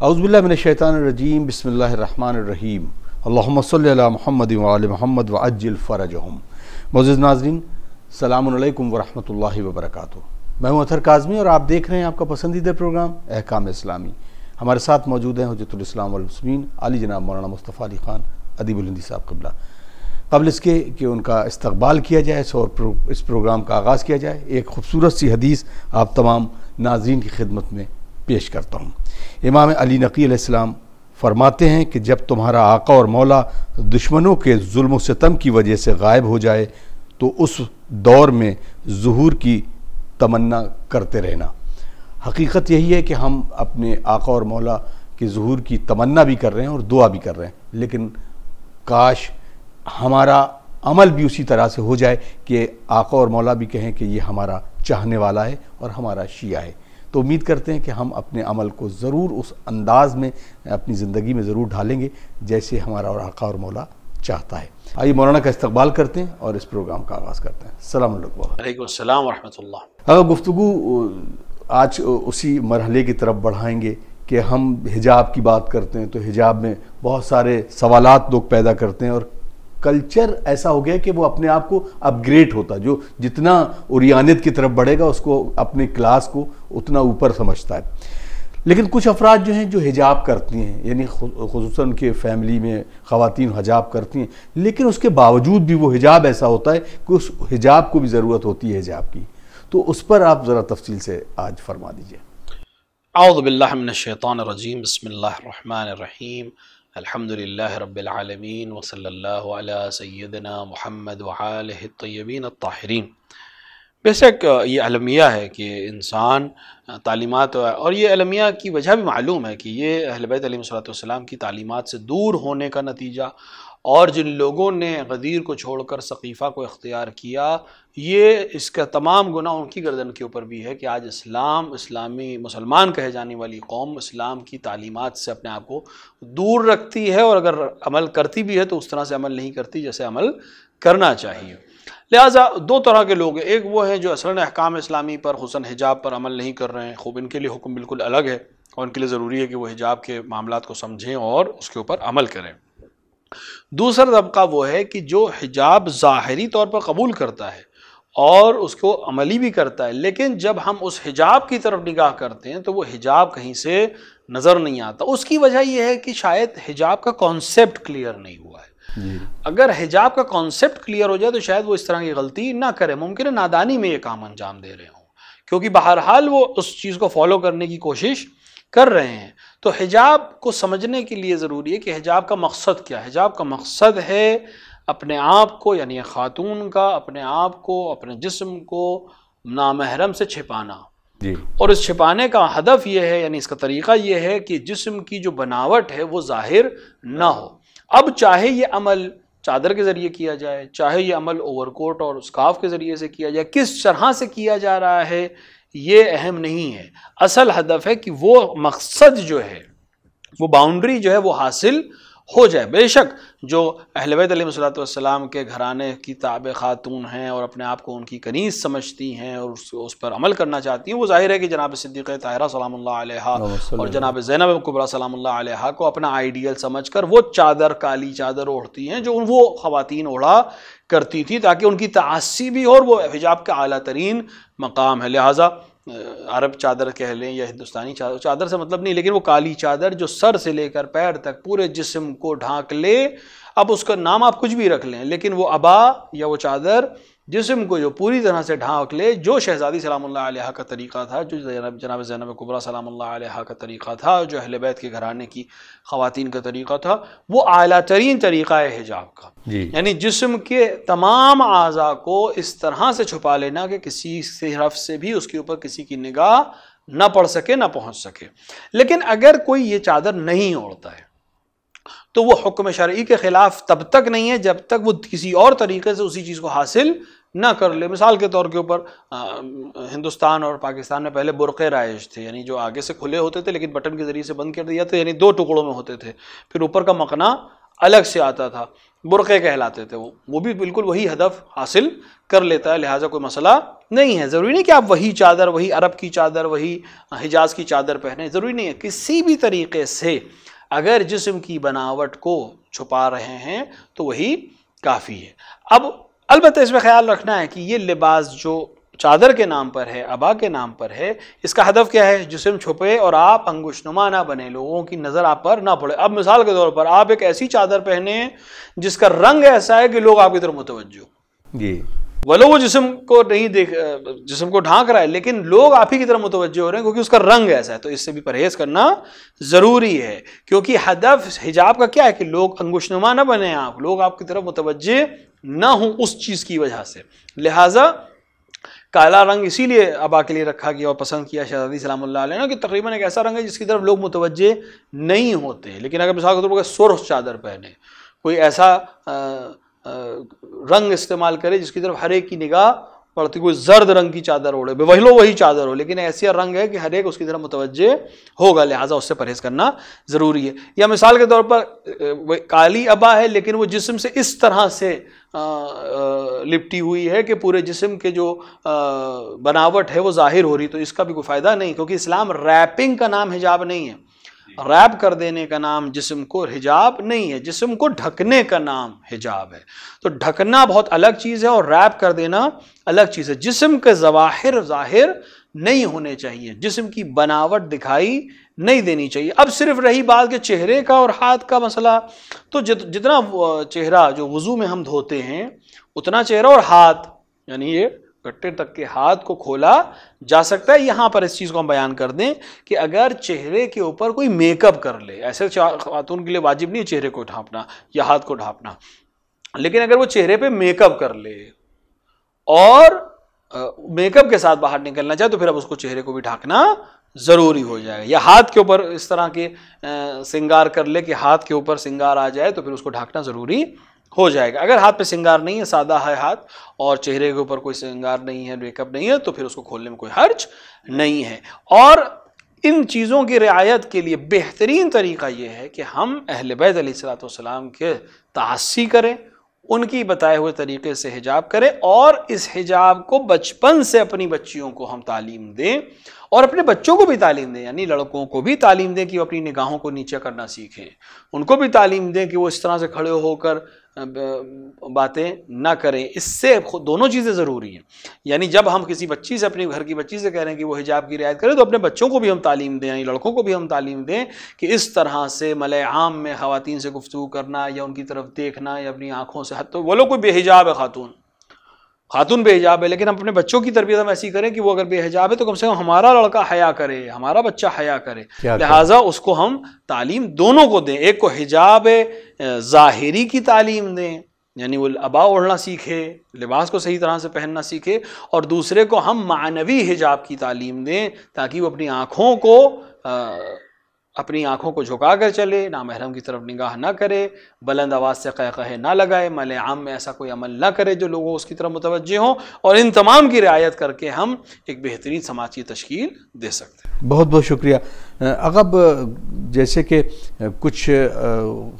اعوذ باللہ من الشیطان الرجیم، بسم اللہ الرحمن الرحیم، اللہم صلی علی محمد وعلی محمد وعجل فرجہم۔ معزز ناظرین، السلام علیکم ورحمۃ اللہ وبرکاتہ۔ میں ہوں اطہر کاظمی اور آپ دیکھ رہے ہیں آپ کا پسندیدہ پروگرام احکام اسلامی۔ ہمارے ساتھ موجود ہیں حجت الاسلام والمسلمین علی جناب مولانا مصطفیٰ علی خان ادیب الہندی صاحب قبلہ۔ قبل اس کے کہ ان کا استقبال کیا جائے اور اس پروگرام کا آغاز کیا جائے، ایک خوبصورت سی حدیث آپ تمام ناظرین کی خدمت میں پیش کرتا ہوں۔ امام علی نقی علیہ السلام فرماتے ہیں کہ جب تمہارا آقا اور مولا دشمنوں کے ظلم و ستم کی وجہ سے غائب ہو جائے تو اس دور میں ظہور کی تمنا کرتے رہنا۔ حقیقت یہی ہے کہ ہم اپنے آقا اور مولا کے ظہور کی تمنا بھی کر رہے ہیں اور دعا بھی کر رہے ہیں، لیکن کاش ہمارا عمل بھی اسی طرح سے ہو جائے کہ آقا اور مولا بھی کہیں کہ یہ ہمارا چاہنے والا ہے اور ہمارا شیعہ ہے۔ تو امید کرتے ہیں کہ ہم اپنے عمل کو ضرور اس انداز میں اپنی زندگی میں ضرور ڈھالیں گے جیسے ہمارا اور آقا اور مولا چاہتا ہے۔ آئیے مولانا کا استقبال کرتے ہیں اور اس پروگرام کا آغاز کرتے ہیں۔ السلام علیکم۔ وعلیکم السلام ورحمۃ اللہ۔ اگر گفتگو آج اسی مرحلے کی طرف بڑھائیں گے کہ ہم حجاب کی بات کرتے ہیں تو حجاب میں بہت سارے سوالات لوگ پیدا کرتے ہیں، اور کلچر ایسا ہو گیا کہ وہ اپنے آپ کو اپ گریڈ ہوتا، جو جتنا اوریانیت کی طرف بڑھے گا اس کو اپنے کلاس کو اتنا اوپر سمجھتا ہے۔ لیکن کچھ افراد جو ہیں جو حجاب کرتی ہیں، یعنی خصوصاً کہ فیملی میں خواتین حجاب کرتی ہیں، لیکن اس کے باوجود بھی وہ حجاب ایسا ہوتا ہے کہ اس حجاب کو بھی ضرورت ہوتی ہے حجاب کی۔ تو اس پر آپ ذرا تفصیل سے آج فرما دیجئے۔ اعوذ باللہ من الشیطان الرجیم، بسم اللہ الرحمن الرحیم، الحمدللہ رب العالمین، وصلی اللہ علی سیدنا محمد وآلہ الطیبین الطاہرین۔ بے شک یہ المیہ ہے کہ انسان تعلیمات، اور یہ المیہ کی وجہ بھی معلوم ہے کہ یہ اہل بیت علیہ السلام کی تعلیمات سے دور ہونے کا نتیجہ، اور جن لوگوں نے غدیر کو چھوڑ کر سقیفہ کو اختیار کیا، یہ اس کا تمام گناہ ان کی گردن کے اوپر بھی ہے کہ آج اسلامی مسلمان کہے جانے والی قوم اسلام کی تعلیمات سے اپنے آپ کو دور رکھتی ہے، اور اگر عمل کرتی بھی ہے تو اس طرح سے عمل نہیں کرتی جیسے عمل کرنا چاہیے۔ لہٰذا دو طرح کے لوگ ہیں، ایک وہ ہیں جو اصلاً احکام اسلامی پر خصوصاً حجاب پر عمل نہیں کر رہے ہیں، خوب ان کے لیے حکم بالکل الگ ہے، اور ان کے لیے ضروری ہے کہ وہ حجاب کے معاملات کو سمجھیں اور اس کے اوپر عمل کریں۔ دوسرا طبقہ وہ ہے کہ جو حجاب ظاہری طور پر قبول کرتا ہے اور اس کو عملی بھی کرتا ہے، لیکن جب ہم اس حجاب کی طرف نگاہ کرتے ہیں تو وہ حجاب کہیں سے نظر نہیں آتا۔ اس کی وجہ یہ ہے کہ شاید حجاب کا کانسیپٹ کلیئر نہیں ہوا ہے۔ اگر حجاب کا کانسیپٹ کلیئر ہو جائے تو شاید وہ اس طرح کی غلطی نہ کرے، ممکن ہے نادانی میں یہ کام انجام دے رہے ہوں، کیونکہ بہرحال وہ اس چیز کو فالو کرنے کی کوشش کر رہے ہیں۔ تو حجاب کو سمجھنے کے لیے ضروری ہے کہ حجاب کا مقصد کیا ہے۔ حجاب کا مقصد ہے اپنے آپ کو، یعنی خاتون کا اپنے آپ کو، اپنے جسم کو نامحرم سے چھپانا، اور اس چھپانے کا ہدف یہ ہے، یعنی اس کا طریقہ یہ ہے کہ جسم کی جو بناوٹ ہے وہ ظاہر نہ ہو۔ اب چاہے یہ عمل چادر کے ذریعے کیا جائے، چاہے یہ عمل اوور کوٹ اور اسکارف کے ذریعے سے کیا جائے، کس طرح سے کیا جا رہا ہے یہ اہم نہیں ہے۔ اصل ہدف ہے کہ وہ مقصد جو ہے، وہ باؤنڈری جو ہے وہ حاصل ہو جائے۔ بے شک جو اہل بیت علیہ السلام کے گھرانے کی تابع خاتون ہیں اور اپنے آپ کو ان کی کنیز سمجھتی ہیں اور اس پر عمل کرنا چاہتی ہیں، وہ ظاہر ہے کہ جناب صدیقہ طاہرہ سلام اللہ علیہا اور جناب زینب کبریٰ سلام اللہ علیہا کو اپنا آئیڈیل سمجھ کر وہ چادر، کالی چادر اوڑھتی ہیں جو وہ خواتین اوڑھا کرتی تھی، تاکہ ان کی تعصی بھی ہو، اور وہ حجاب کا اعلیٰ ترین مقام ہے۔ لہٰذا عرب چادر کہہ لیں یا ہندوستانی چادر، چادر سے مطلب نہیں، لیکن وہ کالی چادر جو سر سے لے کر پیر تک پورے جسم کو ڈھانک لے، اب اس کا نام آپ کچھ بھی رکھ لیں، لیکن وہ عبا یا وہ چادر جسم کو جو پوری طرح سے ڈھانک لے، جو شہزادی سلام اللہ علیہ کا طریقہ تھا، جو جناب زینب کبریٰ سلام اللہ علیہ کا طریقہ تھا، جو اہل بیت کے گھرانے کی خواتین کا طریقہ تھا، وہ اعلیٰ ترین طریقہ ہے حجاب کا۔ یعنی جسم کے تمام اعضاء کو اس طرح سے چھپا لینا کہ کسی طرف سے بھی اس کے اوپر کسی کی نگاہ نہ پڑ سکے، نہ پہنچ سکے۔ لیکن اگر کوئی یہ چادر نہیں اوڑھتا ہے تو وہ حکم شرعی کے خلاف تب تک نہیں ہے جب تک وہ کسی اور طریقے سے اسی چیز کو حاصل نہ کر لے۔ مثال کے طور کے اوپر ہندوستان اور پاکستان میں پہلے برقعے رائج تھے، یعنی جو آگے سے کھلے ہوتے تھے لیکن بٹن کے ذریعے سے بند کر دیا تھا، یعنی دو ٹکڑوں میں ہوتے تھے، پھر اوپر کا مقنا الگ سے آتا تھا، برقعے کہلاتے تھے۔ وہ بھی بالکل وہی ہدف حاصل کر لیتا ہے، لہٰذا کوئی مسئلہ نہیں ہے. ضروری نہیں کہ آپ وہی چادر، وہی عرب کی چادر، وہی حجاز کی چادر پہنیں، ضروری نہیں ہے. کسی بھی طریقے سے اگر جسم کی بناوٹ کو چھپا رہے ہیں تو وہی کافی ہے. اب البتہ اس میں خیال رکھنا ہے کہ یہ لباس جو چادر کے نام پر ہے، عبا کے نام پر ہے، اس کا ہدف کیا ہے؟ جسم چھپے اور آپ انگوش نما نہ بنے، لوگوں کی نظر آپ پر نہ پڑے. اب مثال کے طور پر آپ ایک ایسی چادر پہنے جس کا رنگ ایسا ہے کہ لوگ آپ کی طرف متوجہ ہو، جی ولو وہ جسم کو نہیں جسم کو ڈھانک رہا ہے لیکن لوگ آپ ہی کی طرف متوجہ ہو رہے ہیں کیونکہ اس کا رنگ ایسا ہے. تو اس سے بھی پرہیز کرنا ضروری ہے، کیونکہ ہدف حجاب کا کیا ہے کہ لوگ انگوش نما نہ بنے، آپ لوگ آپ کی طرف متوجہ نہ ہوں اس چیز کی وجہ سے. لہٰذا کالا رنگ اسی لیے عبا کے لیے رکھا گیا اور پسند کیا شہزادی سلام اللہ علیہ نے کہ تقریباً ایک ایسا رنگ ہے جس کی طرف لوگ متوجہ نہیں ہوتے. لیکن اگر مثال کے طور پر سرخ چادر پہنے، کوئی ایسا رنگ استعمال کرے جس کی طرف ہر ایک کی نگاہ پڑتی، کوئی زرد رنگ کی چادر اوڑھے، وہی چادر ہو لیکن ایسا رنگ ہے کہ ہر ایک اس کی طرف متوجہ ہوگا، لہٰذا اس سے پرہیز کرنا ضروری ہے. یا مثال کے طور پر کالی عبا ہے لیکن وہ جسم سے اس طرح سے لپٹی ہوئی ہے کہ پورے جسم کے جو بناوٹ ہے وہ ظاہر ہو رہی، تو اس کا بھی کوئی فائدہ نہیں، کیونکہ اسلام ریپنگ کا نام حجاب نہیں ہے. ریپ کر دینے کا نام جسم کو حجاب نہیں ہے، جسم کو ڈھکنے کا نام حجاب ہے. تو ڈھکنا بہت الگ چیز ہے اور ریپ کر دینا الگ چیز ہے. جسم کے ظواہر ظاہر نہیں ہونے چاہیے، جسم کی بناوٹ دکھائی نہیں دینی چاہیے. اب صرف رہی بات کہ چہرے کا اور ہاتھ کا مسئلہ، تو جتنا چہرہ جو وضو میں ہم دھوتے ہیں اتنا چہرہ اور ہاتھ، یعنی یہ گٹے تک کے ہاتھ کو کھولا جا سکتا ہے. یہاں پر اس چیز کو ہم بیان کر دیں کہ اگر چہرے کے اوپر کوئی میک اپ کر لے، ایسے خاتون کے لیے واجب نہیں ہے چہرے کو ڈھانپنا یا ہاتھ کو ڈھانپنا، لیکن اگر وہ چہرے پہ میک اپ کر لے اور میک اپ کے ساتھ باہر نکلنا چاہے تو پھر اب اس کو چہرے کو بھی ڈھانکنا ضروری ہو جائے گا. یا ہاتھ کے اوپر اس طرح کے سنگار کر لے کہ ہاتھ کے اوپر سنگار آ جائے تو پھر اس کو ڈھانکنا ضروری ہو جائے گا. اگر ہاتھ پہ سنگار نہیں ہے، سادہ ہے ہاتھ اور چہرے کے اوپر کوئی سنگار نہیں ہے، میک اپ نہیں ہے، تو پھر اس کو کھولنے میں کوئی حرج نہیں ہے. اور ان چیزوں کی رعایت کے لیے بہترین طریقہ یہ ہے کہ ہم اہل بیت علیہ الصلوۃ والسلام کے تعصی کریں، ان کی بتائے ہوئے طریقے سے حجاب کریں، اور اس حجاب کو بچپن سے اپنی بچیوں کو ہم تعلیم دیں اور اپنے بچوں کو بھی تعلیم دیں. یعنی لڑکوں کو بھی تعلیم دیں کہ وہ اپنی نگاہوں کو نیچے کرنا سیکھیں، ان کو بھی تعلیم دیں کہ وہ اس طرح سے کھڑے ہو کر باتیں نہ کریں. اس سے دونوں چیزیں ضروری ہیں. یعنی جب ہم کسی بچی سے، اپنے گھر کی بچی سے کہہ رہے ہیں کہ وہ حجاب کی رعایت کرے، تو اپنے بچوں کو بھی ہم تعلیم دیں، یعنی لڑکوں کو بھی ہم تعلیم دیں کہ اس طرح سے ملأ عام میں خواتین سے گفتگو کرنا یا ان کی طرف دیکھنا یا اپنی آنکھوں سے، حتی وہ لوگ کوئی بے حجاب ہے، خاتون بے حجاب ہے، لیکن اپنے بچوں کی تربیت ہم ایسی کریں کہ وہ اگر بے حجاب ہے تو کم سے کم ہمارا لڑکا حیا کرے، ہمارا بچہ حیا کرے. لہٰذا اس کو ہم تعلیم دونوں کو دیں. ایک کو حجاب ظاہری کی تعلیم دیں، یعنی وہ عبا اوڑھنا سیکھے، لباس کو صحیح طرح سے پہننا سیکھے، اور دوسرے کو ہم معنوی حجاب کی تعلیم دیں تاکہ وہ اپنی آنکھوں کو جھکا کر چلے، نامحرم کی طرف نگاہ نہ کرے، بلند آواز سے قہقہے نہ لگائے، ملأ عام میں ایسا کوئی عمل نہ کرے جو لوگوں اس کی طرف متوجہ ہوں. اور ان تمام کی رعایت کر کے ہم ایک بہترین سماجی تشکیل دے سکتے ہیں. بہت بہت شکریہ. اب جیسے کہ کچھ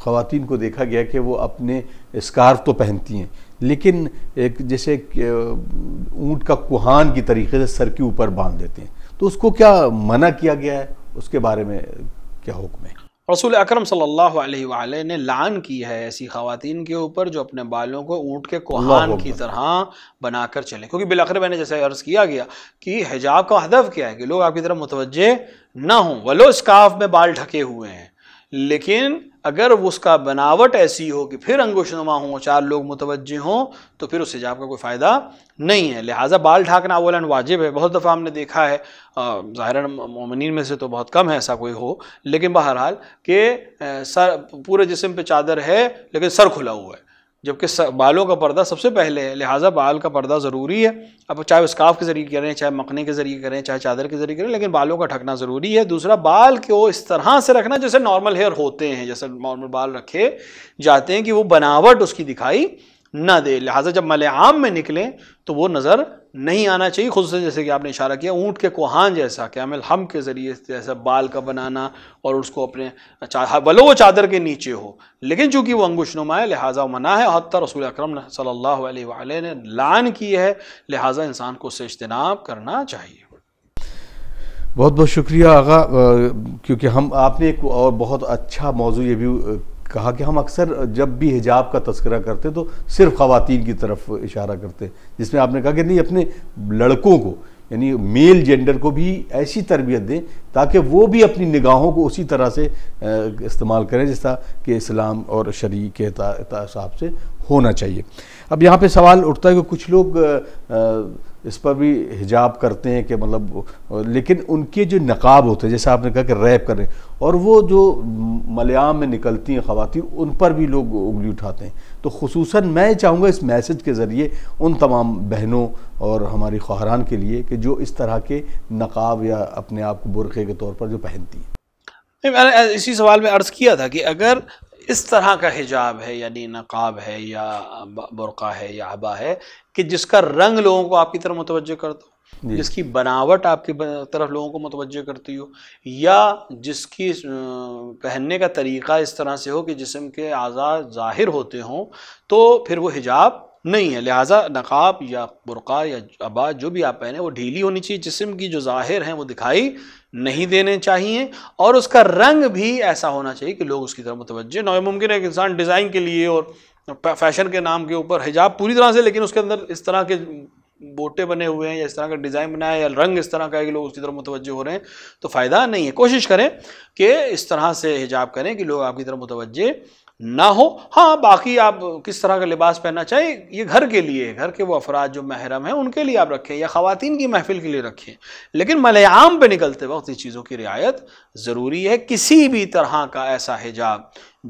خواتین کو دیکھا گیا کہ وہ اپنے اسکارف تو پہنتی ہیں لیکن ایک جیسے اونٹ کا کوہان کی طریقے سے سر کے اوپر باندھ دیتے ہیں، تو اس کو کیا منع کیا گیا ہے؟ اس کے بارے میں کیا حکم ہے؟ رسول اکرم صلی اللہ علیہ وآلہ نے لعن کی ہے ایسی خواتین کے اوپر جو اپنے بالوں کو اونٹ کے کوہان کی طرح بنا کر چلیں، کیونکہ بالآخر میں نے جیسے عرض کیا گیا کہ حجاب کا ہدف کیا ہے کہ لوگ آپ کی طرف متوجہ نہ ہوں، ولو اسکارف میں بال ڈھکے ہوئے ہیں، لیکن اگر اس کا بناوٹ ایسی ہو کہ پھر انگوش نما ہوں، چار لوگ متوجہ ہوں، تو پھر اس حجاب کا کوئی فائدہ نہیں ہے. لہٰذا بال ڈھانکنا اولاً واجب ہے. بہت دفعہ ہم نے دیکھا ہے، ظاہراً مومنین میں سے تو بہت کم ہے ایسا کوئی ہو، لیکن بہرحال کہ سر پورے جسم پہ چادر ہے لیکن سر کھلا ہوا ہے، جبکہ بالوں کا پردہ سب سے پہلے ہے. لہٰذا بال کا پردہ ضروری ہے. اب چاہے اسکارف کے ذریعے کریں، چاہے مکھنے کے ذریعے کریں، چاہے چادر کے ذریعے کریں، لیکن بالوں کا ڈھکنا ضروری ہے. دوسرا، بال کو اس طرح سے رکھنا جیسے نارمل ہیئر ہوتے ہیں، جیسے نارمل بال رکھے جاتے ہیں کہ وہ بناوٹ اس کی دکھائی نہ دے. لہٰذا جب ملء عام میں نکلیں تو وہ نظر نہیں آنا چاہیے، خصوصاً جیسے کہ آپ نے اشارہ کیا اونٹ کے کوہان جیسا، کہ عمل ہم کے ذریعے جیسا بال کا بنانا اور اس کو اپنے ولو وہ چادر کے نیچے ہو، لیکن چونکہ وہ انگوش نما ہے لہٰذا وہ منع ہے. حتیٰ رسول اکرم صلی اللہ علیہ وآلہ نے لعن کی ہے، لہٰذا انسان کو اس سے اجتناب کرنا چاہیے. بہت بہت شکریہ آغا، کیونکہ آپ نے ایک اور بہت اچھا موضوع یہ بھی کہا کہ ہم اکثر جب بھی حجاب کا تذکرہ کرتے تو صرف خواتین کی طرف اشارہ کرتے، جس میں آپ نے کہا کہ نہیں، اپنے لڑکوں کو یعنی میل جینڈر کو بھی ایسی تربیت دیں تاکہ وہ بھی اپنی نگاہوں کو اسی طرح سے استعمال کریں جس طرح کہ اسلام اور شریع کے حساب سے ہونا چاہیے. اب یہاں پہ سوال اٹھتا ہے کہ کچھ لوگ اس پر بھی حجاب کرتے ہیں کہ مطلب، لیکن ان کے جو نقاب ہوتے ہیں جیسے آپ نے کہا کہ ریپ کر رہے ہیں، اور وہ جو ملء عام میں نکلتی ہیں خواتین ان پر بھی لوگ انگلی اٹھاتے ہیں. تو خصوصاً میں چاہوں گا اس میسج کے ذریعے ان تمام بہنوں اور ہماری خواہران کے لیے کہ جو اس طرح کے نقاب یا اپنے آپ کو برقعے کے طور پر جو پہنتی ہیں. میں نے اسی سوال میں عرض کیا تھا کہ اگر اس طرح کا حجاب ہے یعنی نقاب ہے یا برقع ہے یا عبا ہے کہ جس کا رنگ لوگوں کو آپ کی طرف متوجہ کرتا ہو، جس کی بناوٹ آپ کی طرف لوگوں کو متوجہ کرتی ہو، یا جس کی پہننے کا طریقہ اس طرح سے ہو کہ جسم کے اعضاء ظاہر ہوتے ہوں، تو پھر وہ حجاب نہیں ہے. لہٰذا نقاب یا برقع یا عبا جو بھی آپ پہنے وہ ڈھیلی ہونی چاہیے، جسم کی جو ظاہر ہیں وہ دکھائی نہیں دینے چاہیے، اور اس کا رنگ بھی ایسا ہونا چاہیے کہ لوگ اس کی طرف متوجہ نہ ہو. ممکن ہے کہ انسان ڈیزائن کے لیے اور فیشن کے نام کے اوپر حجاب پوری طرح سے، لیکن اس کے اندر اس طرح کے بوٹے بنے ہوئے ہیں یا اس طرح کا ڈیزائن بنا ہے یا رنگ اس طرح کا ہے کہ لوگ اس کی طرف متوجہ ہو رہے ہیں، تو فائدہ نہیں ہے. کوشش کریں کہ اس طرح سے حجاب کریں کہ لوگ آپ کی طرف متوجہ نہ ہو. ہاں باقی آپ کس طرح کا لباس پہننا چاہیے یہ گھر کے لیے، گھر کے وہ افراد جو محرم ہیں ان کے لیے آپ رکھیں یا خواتین کی محفل کے لیے رکھیں، لیکن ملء عام پہ نکلتے وقت اس چیزوں کی رعایت ضروری ہے. کسی بھی طرح کا ایسا حجاب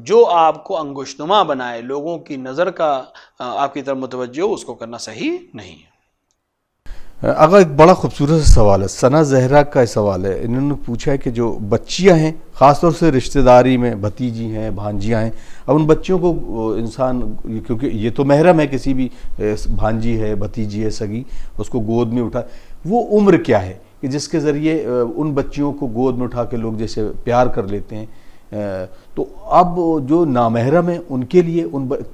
جو آپ کو انگشت نما بنائے، لوگوں کی نظر کا آپ کی طرف متوجہ ہو، اس کو کرنا صحیح نہیں ہے. اگر ایک بڑا خوبصورت سوال ہے، ثنا زہرا کا سوال ہے. انہوں نے پوچھا ہے کہ جو بچیاں ہیں خاص طور سے رشتہ داری میں بھتیجی ہیں بھانجیاں ہیں، اب ان بچیوں کو انسان، کیونکہ یہ تو محرم ہے، کسی بھی بھانجی ہے بھتیجی ہے سگی، اس کو گود میں اٹھا، وہ عمر کیا ہے کہ جس کے ذریعے ان بچیوں کو گود میں اٹھا کے لوگ جیسے پیار کر لیتے ہیں، تو اب جو نامحرم ہیں ان کے لیے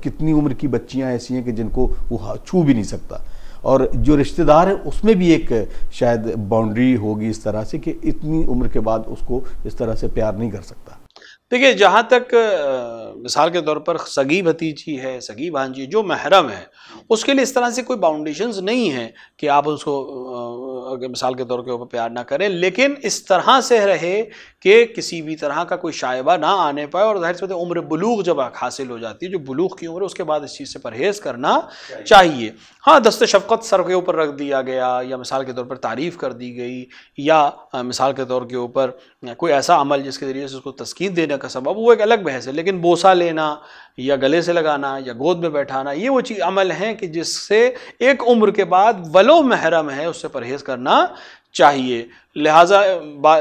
کتنی عمر کی بچیاں ایسی ہیں کہ جن کو وہ چھو بھی نہیں سکتا، اور جو رشتہ دار ہیں اس میں بھی ایک شاید باؤنڈری ہوگی اس طرح سے کہ اتنی عمر کے بعد اس کو اس طرح سے پیار نہیں کر سکتا. دیکھیے جہاں تک مثال کے طور پر سگی بھتیجی ہے، سگی بھانجی جو محرم ہے، اس کے لیے اس طرح سے کوئی باؤنڈیشنز نہیں ہیں کہ آپ اس کو مثال کے طور کے اوپر پیار نہ کریں، لیکن اس طرح سے رہے کہ کسی بھی طرح کا کوئی شائبہ نہ آنے پائے. اور ظاہر سی بات ہے عمر بلوغ جب حاصل ہو جاتی ہے، جو بلوغ کی عمر ہے، اس کے بعد اس چیز سے پرہیز کرنا چاہیے. ہاں دست شفقت سر کے اوپر رکھ دیا گیا، یا مثال کے طور پر تعریف کر دی گئی، یا مثال کے طور کے اوپر کوئی ایسا عمل جس کے ذریعے سے اس کو تسکین دینے کا سبب، وہ ایک الگ بحث ہے. لیکن بوسہ لینا یا گلے سے لگانا یا گود میں بیٹھانا، یہ وہ چیز عمل ہیں کہ جس سے ایک عمر کے بعد ولو محرم ہے اس سے پرہیز کرنا چاہیے. لہٰذا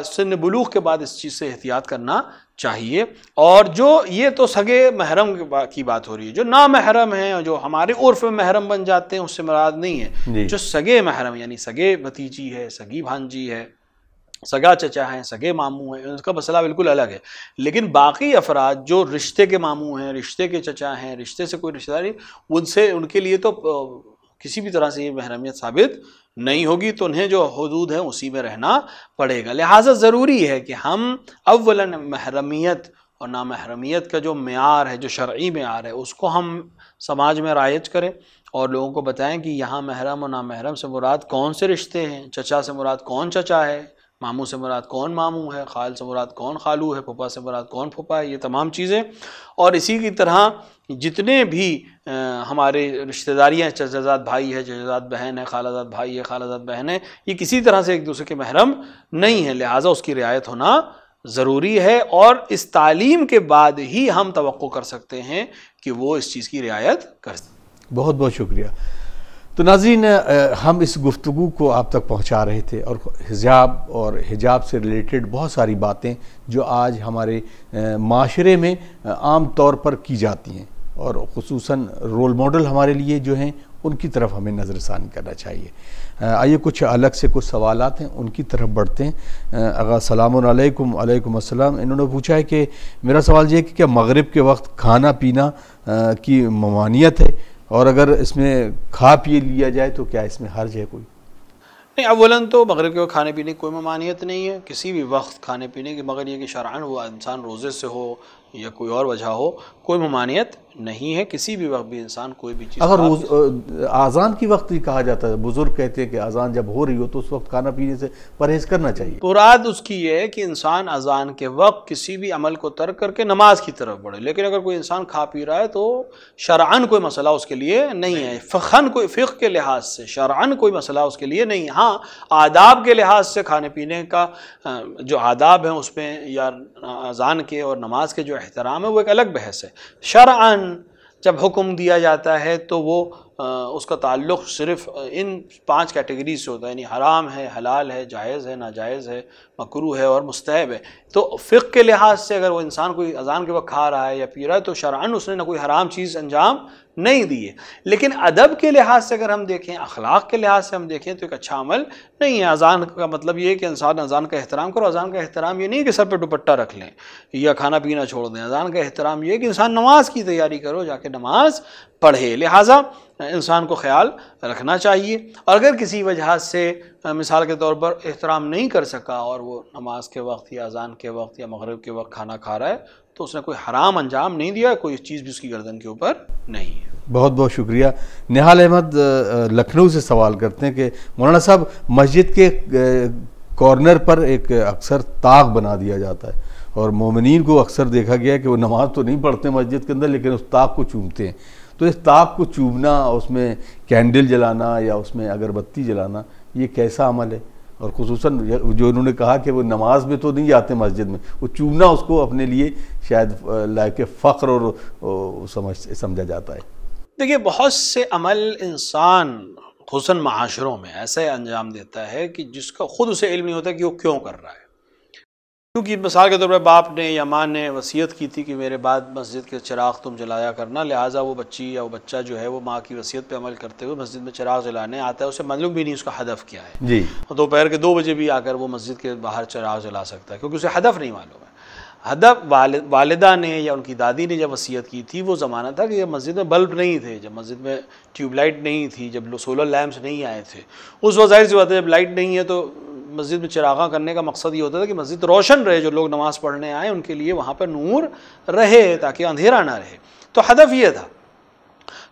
سن بلوغ کے بعد اس چیز سے احتیاط کرنا چاہیے. اور جو یہ تو سگے محرم کی بات ہو رہی ہے، جو نامحرم ہیں جو ہمارے عرف میں محرم بن جاتے ہیں اس سے مراد نہیں ہے. جو سگے محرم یعنی سگے بھتیجی ہے، سگی بھانجی ہے، سگا چچا ہیں، سگے ماموں ہیں، اس کا مسئلہ بالکل الگ ہے. لیکن باقی افراد جو رشتے کے ماموں ہیں، رشتے کے چچا ہیں، رشتے سے کوئی رشتہ داری، ان کے لیے تو کسی بھی طرح سے یہ محرمیت ثابت نہیں ہوگی، تو انہیں جو حدود ہیں اسی میں رہنا پڑے گا. لہٰذا ضروری ہے کہ ہم اولاً محرمیت اور نامحرمیت کا جو معیار ہے، جو شرعی معیار ہے، اس کو ہم سماج میں رائج کریں اور لوگوں کو بتائیں کہ یہاں محرم اور نامحرم سے مراد کون سے رشتے ہیں، چچا سے مراد کون چچا ہے، ماموں سے مراد کون ماموں ہے، خال سے مراد کون خالو ہے، پھپھا سے مراد کون پھپھا ہے، یہ تمام چیزیں. اور اسی کی طرح جتنے بھی ہمارے رشتہ داریاں، چچا زاد بھائی ہے، چچا زاد بہن ہے، خالہ زاد بھائی ہے، خالہ زاد بہن ہے، یہ کسی طرح سے ایک دوسرے کے محرم نہیں ہے. لہٰذا اس کی رعایت ہونا ضروری ہے، اور اس تعلیم کے بعد ہی ہم توقع کر سکتے ہیں کہ وہ اس چیز کی رعایت کر سکیں. بہت بہت شکریہ. تو ناظرین، ہم اس گفتگو کو آپ تک پہنچا رہے تھے، اور حجاب اور حجاب سے ریلیٹڈ بہت ساری باتیں جو آج ہمارے معاشرے میں عام طور پر کی جاتی ہیں، اور خصوصاً رول ماڈل ہمارے لیے جو ہیں ان کی طرف ہمیں نظر ثانی کرنا چاہیے۔ آئیے کچھ الگ سے کچھ سوالات ہیں ان کی طرف بڑھتے ہیں۔ آغا السلام علیکم۔ وعلیکم السلام۔ انہوں نے پوچھا ہے کہ میرا سوال یہ ہے کہ کیا مغرب کے وقت کھانا پینا کی ممانعت ہے، اور اگر اس میں کھا پی لیا جائے تو کیا اس میں حرج ہے کوئی؟ نہیں، اولاً تو مغرب کے وقت کھانے پینے کی کوئی ممانعت نہیں ہے، کسی بھی وقت کھانے پینے کی، مگر یہ کہ شرعاً وہ انسان روزے سے ہو یا کوئی اور وجہ ہو، کوئی ممانعت نہیں ہے، کسی بھی وقت بھی انسان کوئی بھی چیز اگر اذان کی وقت ہی کہا جاتا ہے، بزرگ کہتے ہیں کہ اذان جب ہو رہی ہو تو اس وقت کھانا پینے سے پرہیز کرنا چاہیے۔ مراد اس کی یہ ہے کہ انسان اذان کے وقت کسی بھی عمل کو ترک کر کے نماز کی طرف بڑھے، لیکن اگر کوئی انسان کھا پی رہا ہے تو شرعاً کوئی مسئلہ اس کے لیے نہیں ہے، فقہ کے لحاظ سے شرعاً کوئی مسئلہ اس کے لیے نہیں ہے۔ ہاں، آداب کے لحاظ سے کھانے پینے کا جو آداب ہیں اس میں یا اذان کے اور نماز کے جو احترام ہے وہ ایک الگ بحث ہے۔ شرعاً جب حکم دیا جاتا ہے تو وہ اس کا تعلق صرف ان 5 کیٹیگری سے ہوتا ہے، یعنی حرام ہے، حلال ہے، جائز ہے، ناجائز ہے، مکروہ ہے اور مستحب ہے۔ تو فقہ کے لحاظ سے اگر وہ انسان کوئی اذان کے وقت کھا رہا ہے یا پی رہا ہے تو شرعاً اس نے نہ کوئی حرام چیز انجام نہیں دی ہے، لیکن ادب کے لحاظ سے اگر ہم دیکھیں، اخلاق کے لحاظ سے ہم دیکھیں تو ایک اچھا عمل نہیں ہے۔ اذان کا مطلب یہ ہے کہ انسان اذان کا احترام کرو۔ اذان کا احترام یہ نہیں ہے کہ سر پہ دوپٹہ رکھ لیں یا کھانا پینا چھوڑ دیں۔ اذان کا احترام یہ ہے کہ انسان نماز کی تیاری کرو، جا کے نماز پڑھے، لہٰذا انسان کو خیال رکھنا چاہیے۔ اور اگر کسی وجہ سے مثال کے طور پر احترام نہیں کر سکا اور وہ نماز کے وقت یا اذان کے وقت یا مغرب کے وقت کھانا کھا رہا ہے تو اس نے کوئی حرام انجام نہیں دیا، کوئی چیز بھی اس کی گردن کے اوپر نہیں ہے۔ بہت بہت شکریہ۔ نہال احمد لکھنؤ سے سوال کرتے ہیں کہ مولانا صاحب، مسجد کے کارنر پر ایک اکثر طاق بنا دیا جاتا ہے، اور مومنین کو اکثر دیکھا گیا ہے کہ وہ نماز تو نہیں پڑھتے مسجد کے اندر لیکن اس طاق کو چومتے ہیں۔ تو اس طاق کو چومنا، اس میں کینڈل جلانا یا اس میں اگربتی جلانا، یہ کیسا عمل ہے؟ اور خصوصاً جو انہوں نے کہا کہ وہ نماز میں تو نہیں جاتے مسجد میں، وہ چومنا اس کو اپنے لیے شاید لائق فخر اور سمجھا جاتا ہے۔ دیکھیے، بہت سے عمل انسان خصوصاً معاشروں میں ایسے انجام دیتا ہے کہ جس کا خود اسے علم نہیں ہوتا کہ وہ کیوں کر رہا ہے، کیونکہ مثال کے طور پر باپ نے یا ماں نے وصیت کی تھی کہ میرے بعد مسجد کے چراغ تم جلایا کرنا، لہٰذا وہ بچی یا وہ بچہ جو ہے وہ ماں کی وصیت پہ عمل کرتے ہوئے مسجد میں چراغ جلانے آتا ہے، اسے معلوم بھی نہیں اس کا ہدف کیا ہے۔ جی، دوپہر کے 2 بجے بھی آ کر وہ مسجد کے باہر چراغ جلا سکتا ہے کیونکہ اسے ہدف نہیں معلوم ہے۔ ہدف والدہ نے یا ان کی دادی نے جب وصیت کی تھی وہ زمانہ تھا کہ جب مسجد میں بلب نہیں تھے، جب مسجد میں ٹیوب لائٹ نہیں تھی، جب سولر لیمپس نہیں آئے تھے، اس وقت ظاہر سی بات ہے جب لائٹ نہیں ہے تو مسجد میں چراغاں کرنے کا مقصد یہ ہوتا تھا کہ مسجد روشن رہے، جو لوگ نماز پڑھنے آئے ان کے لیے وہاں پر نور رہے تاکہ اندھیرا نہ رہے، تو ہدف یہ تھا۔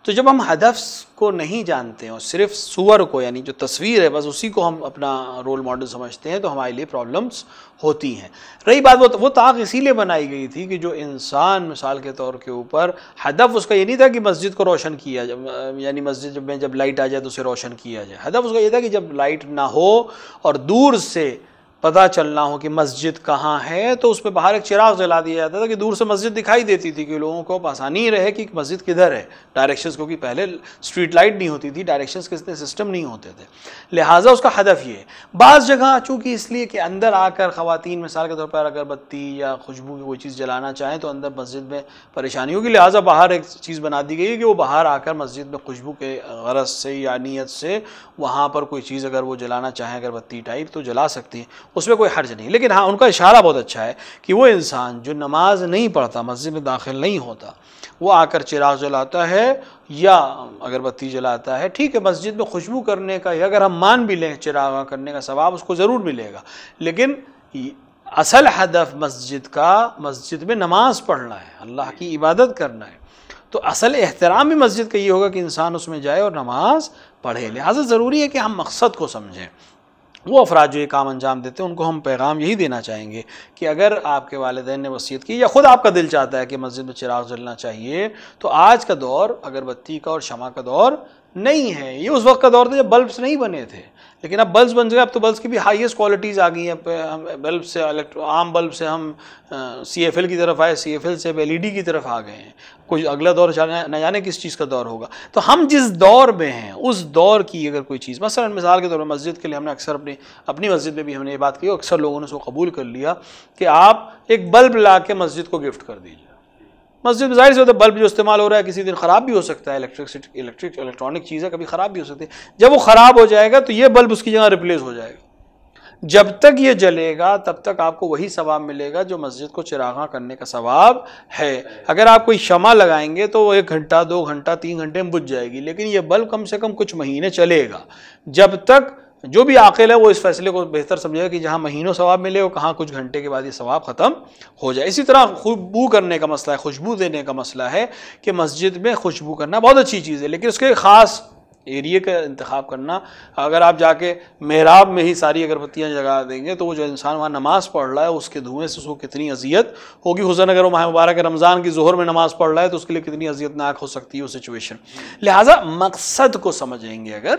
تو جب ہم ہدف کو نہیں جانتے اور صرف صور کو، یعنی جو تصویر ہے بس اسی کو ہم اپنا رول ماڈل سمجھتے ہیں تو ہمارے لیے پرابلمس ہوتی ہیں۔ رہی بات وہ طاق اسی لیے بنائی گئی تھی کہ جو انسان مثال کے طور کے اوپر ہدف اس کا یہ نہیں تھا کہ مسجد کو روشن کیا جائے، یعنی مسجد میں جب لائٹ آ جائے تو اسے روشن کیا جائے، ہدف اس کا یہ تھا کہ جب لائٹ نہ ہو اور دور سے پتہ چلنا ہو کہ مسجد کہاں ہے تو اس پہ باہر ایک چراغ جلا دیا جاتا تھا کہ دور سے مسجد دکھائی دیتی تھی کہ لوگوں کو آسانی رہے کہ مسجد کدھر ہے، ڈائریکشنز، کیونکہ پہلے اسٹریٹ لائٹ نہیں ہوتی تھی، ڈائریکشنز کے اتنے سسٹم نہیں ہوتے تھے، لہٰذا اس کا ہدف یہ ہے۔ بعض جگہ چونکہ اس لیے کہ اندر آ کر خواتین مثال کے طور پر اگربتی یا خوشبو کی کوئی چیز جلانا چاہیں تو اندر مسجد میں پریشانی ہوگی، لہٰذا باہر ایک چیز بنا دی گئی ہے کہ وہ باہر آ کر مسجد میں خوشبو کے غرض سے یا نیت سے وہاں پر کوئی چیز اگر وہ جلانا چاہیں اگربتی ٹائپ تو جلا سکتی ہیں، اس میں کوئی حرج نہیں۔ لیکن ہاں، ان کا اشارہ بہت اچھا ہے کہ وہ انسان جو نماز نہیں پڑھتا، مسجد میں داخل نہیں ہوتا، وہ آ کر چراغ جلاتا ہے یا اگربتی جلاتا ہے، ٹھیک ہے، مسجد میں خوشبو کرنے کا یا اگر ہم مان بھی لیں چراغ کرنے کا ثواب اس کو ضرور ملے گا، لیکن اصل ہدف مسجد کا مسجد میں نماز پڑھنا ہے، اللہ کی عبادت کرنا ہے، تو اصل احترام بھی مسجد کا یہ ہوگا کہ انسان اس میں جائے اور نماز پڑھے، لہٰذا ضروری ہے کہ ہم مقصد کو سمجھیں۔ وہ افراد جو یہ کام انجام دیتے ہیں ان کو ہم پیغام یہی دینا چاہیں گے کہ اگر آپ کے والدین نے وصیت کی یا خود آپ کا دل چاہتا ہے کہ مسجد میں چراغ جلنا چاہیے، تو آج کا دور اگربتی کا اور شمع کا دور نہیں ہے، یہ اس وقت کا دور تھا جب بلبس نہیں بنے تھے، لیکن اب بلبس بن گئے، اب تو بلبس کی بھی ہائیسٹ کوالٹیز آ گئی ہیں، بلب سے عام بلب سے ہم سی ایف ایل کی طرف آئے، سی ایف ایل سے اب ایل ای ڈی کی طرف آ گئے ہیں، کوئی اگلا دور نہ جانے کس چیز کا دور ہوگا۔ تو ہم جس دور میں ہیں اس دور کی اگر کوئی چیز، مثلا مثال کے طور پر مسجد کے لیے ہم نے اکثر اپنی مسجد میں بھی ہم نے یہ بات کی، اکثر لوگوں نے اس کو قبول کر لیا کہ آپ ایک بلب لا کے مسجد کو گفٹ کر دیجیے، مسجد میں ظاہر سے ہوتا ہے بلب جو استعمال ہو رہا ہے کسی دن خراب بھی ہو سکتا ہے، الیکٹرانک چیز ہے، کبھی خراب بھی ہو سکتی ہے، جب وہ خراب ہو جائے گا تو یہ بلب اس کی جگہ ریپلیس ہو جائے گا. جب تک یہ جلے گا تب تک آپ کو وہی ثواب ملے گا جو مسجد کو چراغاں کرنے کا ثواب ہے. اگر آپ کوئی شمع لگائیں گے تو وہ 1 گھنٹہ 2 گھنٹہ 3 گھنٹے میں بجھ جائے گی، لیکن یہ بلب کم سے کم کچھ مہینے چلے گا. جب تک جو بھی عاقل ہے وہ اس فیصلے کو بہتر سمجھے گا کہ جہاں مہینوں ثواب ملے اور کہاں کچھ گھنٹے کے بعد یہ ثواب ختم ہو جائے. اسی طرح خوشبو کرنے کا مسئلہ ہے، خوشبو دینے کا مسئلہ ہے کہ مسجد میں خوشبو کرنا بہت اچھی چیز ہے، لیکن اس کے خاص ایریے کا انتخاب کرنا. اگر آپ جا کے محراب میں ہی ساری اگربتیاں جگا دیں گے تو وہ جو انسان وہاں نماز پڑھ رہا ہے اس کے دھوئیں سے اس کو کتنی اذیت ہوگی. خصوصاً اگر وہ ماہ مبارک رمضان کی ظہر میں نماز پڑھ رہا ہے تو اس کے لیے کتنی اذیت ناک ہو سکتی ہے وہ سچویشن. لہٰذا مقصد کو سمجھیں گے اگر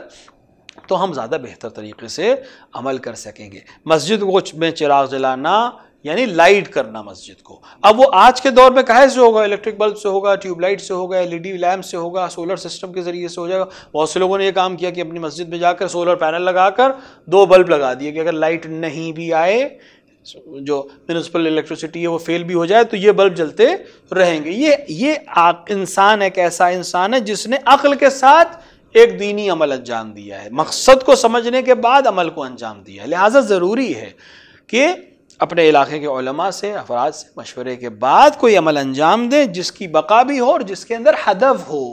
تو ہم زیادہ بہتر طریقے سے عمل کر سکیں گے. مسجد میں چراغ جلانا یعنی لائٹ کرنا مسجد کو. اب وہ آج کے دور میں کہاں سے ہوگا؟ الیکٹرک بلب سے ہوگا، ٹیوب لائٹ سے ہوگا، LED لیمپ سے ہوگا، سولر سسٹم کے ذریعے سے ہو جائے گا. بہت سے لوگوں نے یہ کام کیا کہ اپنی مسجد میں جا کر سولر پینل لگا کر 2 بلب لگا دیے کہ اگر لائٹ نہیں بھی آئے، جو میونسپل الیکٹریسٹی ہے وہ فیل بھی ہو جائے تو یہ بلب جلتے رہیں گے. یہ انسان ایک ایسا انسان ہے جس نے عقل کے ساتھ ایک دینی عمل انجام دیا ہے، مقصد کو سمجھنے کے بعد عمل کو انجام دیا ہے. لہٰذا ضروری ہے کہ اپنے علاقے کے علماء سے، افراد سے مشورے کے بعد کوئی عمل انجام دیں جس کی بقا بھی ہو اور جس کے اندر ہدف ہو.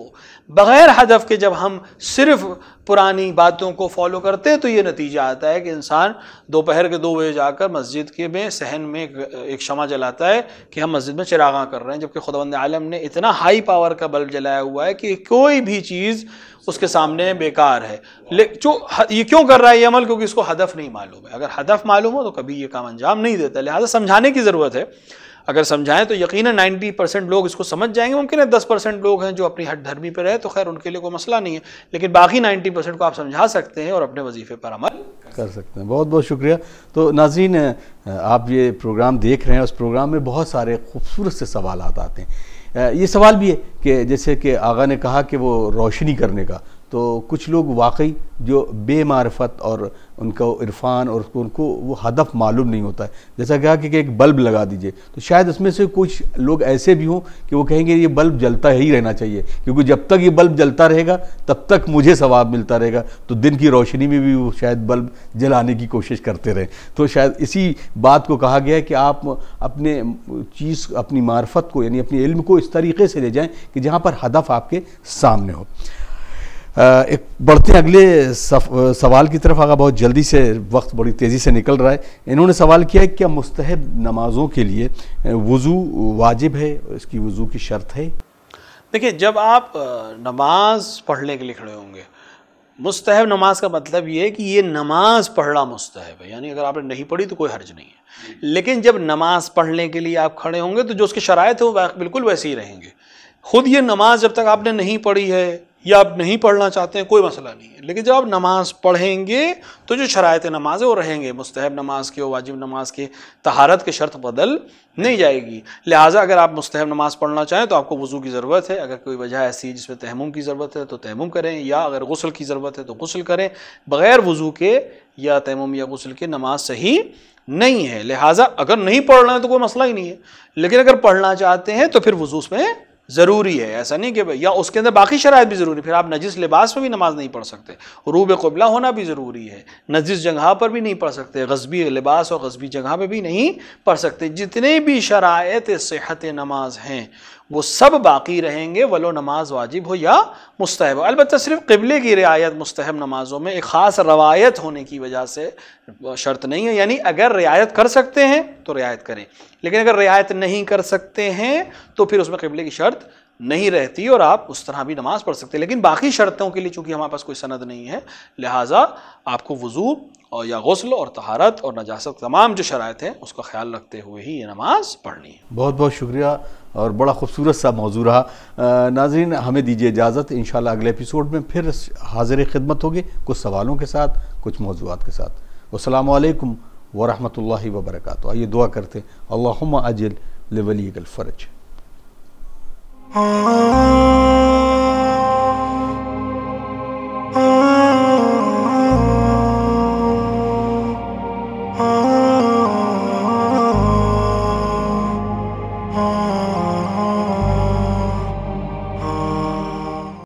بغیر ہدف کے جب ہم صرف پرانی باتوں کو فالو کرتے تو یہ نتیجہ آتا ہے کہ انسان دوپہر کے 2 بجے جا کر مسجد کے میں صحن میں ایک شمع جلاتا ہے کہ ہم مسجد میں چراغاں کر رہے ہیں، جبکہ خداوند عالم نے اتنا ہائی پاور کا بلب جلایا ہوا ہے کہ کوئی بھی چیز اس کے سامنے بیکار ہے. یہ کیوں کر رہا ہے یہ عمل؟ کیونکہ اس کو ہدف نہیں معلوم ہے. اگر ہدف معلوم ہو تو کبھی یہ کام انجام نہیں دیتا. لہٰذا سمجھانے کی ضرورت ہے. اگر سمجھائیں تو یقیناً 90% لوگ اس کو سمجھ جائیں گے. ممکن ہے 10% لوگ ہیں جو اپنی ہٹ دھرمی پہ رہے تو خیر ان کے لیے کوئی مسئلہ نہیں ہے، لیکن باقی 90% کو آپ سمجھا سکتے ہیں اور اپنے وظیفے پر عمل کر سکتے ہیں. بہت بہت شکریہ. تو ناظرین، آپ یہ پروگرام دیکھ رہے ہیں، اس پروگرام میں بہت سارے خوبصورت سے سوالات آتے ہیں. یہ سوال بھی ہے کہ جیسے کہ آغا نے کہا کہ وہ روشنی کرنے کا، تو کچھ لوگ واقعی جو بے معرفت اور ان کو عرفان اور ان کو وہ ہدف معلوم نہیں ہوتا ہے، جیسا کہا کہ ایک بلب لگا دیجئے، تو شاید اس میں سے کچھ لوگ ایسے بھی ہوں کہ وہ کہیں گے یہ بلب جلتا ہی رہنا چاہیے، کیونکہ جب تک یہ بلب جلتا رہے گا تب تک مجھے ثواب ملتا رہے گا. تو دن کی روشنی میں بھی وہ شاید بلب جلانے کی کوشش کرتے رہیں. تو شاید اسی بات کو کہا گیا ہے کہ آپ اپنی معرفت کو یعنی اپنی علم کو اس طریقے سے لے جائیں کہ جہاں پر ہدف آپ کے سامنے ہو. ایک بڑھتے ہیں اگلے سوال کی طرف. آگا بہت جلدی سے وقت بڑی تیزی سے نکل رہا ہے. انہوں نے سوال کیا ہے کیا مستحب نمازوں کے لیے وضو واجب ہے، اس کی وضو کی شرط ہے؟ دیکھیں، جب آپ نماز پڑھنے کے لیے کھڑے ہوں گے، مستحب نماز کا مطلب یہ ہے کہ یہ نماز پڑھنا مستحب ہے، یعنی اگر آپ نے نہیں پڑھی تو کوئی حرج نہیں ہے. لیکن جب نماز پڑھنے کے لیے آپ کھڑے ہوں گے تو جو اس کی شرائط ہے وہ بالکل ویسے ہی رہیں گے. خود یہ نماز جب تک آپ نے نہیں پڑھی ہے یا آپ نہیں پڑھنا چاہتے ہیں کوئی مسئلہ نہیں ہے، لیکن جب آپ نماز پڑھیں گے تو جو شرائط نماز ہے وہ رہیں گے. مستحب نماز کے اور واجب نماز کے طہارت کی شرط بدل نہیں جائے گی. لہٰذا اگر آپ مستحب نماز پڑھنا چاہیں تو آپ کو وضو کی ضرورت ہے. اگر کوئی وجہ ایسی ہے جس میں تیمم کی ضرورت ہے تو تیمم کریں، یا اگر غسل کی ضرورت ہے تو غسل کریں. بغیر وضو کے یا تیمم یا غسل کے نماز صحیح نہیں ہے. لہٰذا اگر نہیں پڑھنا ہے تو کوئی مسئلہ ہی نہیں ہے، لیکن اگر پڑھنا چاہتے ہیں تو پھر وضو اس میں ضروری ہے. ایسا نہیں کہ یا اس کے اندر باقی شرائط بھی ضروری. پھر آپ نجس لباس میں بھی نماز نہیں پڑھ سکتے، روب قبلہ ہونا بھی ضروری ہے، نجس جگہ پر بھی نہیں پڑھ سکتے، غصبی لباس اور غصبی جگہ پہ بھی نہیں پڑھ سکتے. جتنے بھی شرائط صحت نماز ہیں وہ سب باقی رہیں گے، ولو نماز واجب ہو یا مستحب ہو. البتہ صرف قبلے کی رعایت مستحب نمازوں میں ایک خاص روایت ہونے کی وجہ سے شرط نہیں ہے. یعنی اگر رعایت کر سکتے ہیں تو رعایت کریں، لیکن اگر رعایت نہیں کر سکتے ہیں تو پھر اس میں قبلے کی شرط نہیں رہتی اور آپ اس طرح بھی نماز پڑھ سکتے ہیں. لیکن باقی شرطوں کے لیے چونکہ ہمارے پاس کوئی سند نہیں ہے، لہٰذا آپ کو وضو اور یا غسل اور طہارت اور نجاست تمام جو شرائط ہیں اس کا خیال رکھتے ہوئے ہی یہ نماز پڑھنی ہے. بہت بہت شکریہ اور بڑا خوبصورت سا موضوع رہا. ناظرین، ہمیں دیجیے اجازت، انشاءاللہ اگلے ایپیسوڈ میں پھر حاضر خدمت ہوگی کچھ سوالوں کے ساتھ، کچھ موضوعات کے ساتھ. السلام علیکم ورحمۃ اللہ وبرکاتہ. آئیے دعا کرتے ہیں. اللہم اجل لولیک الفرج.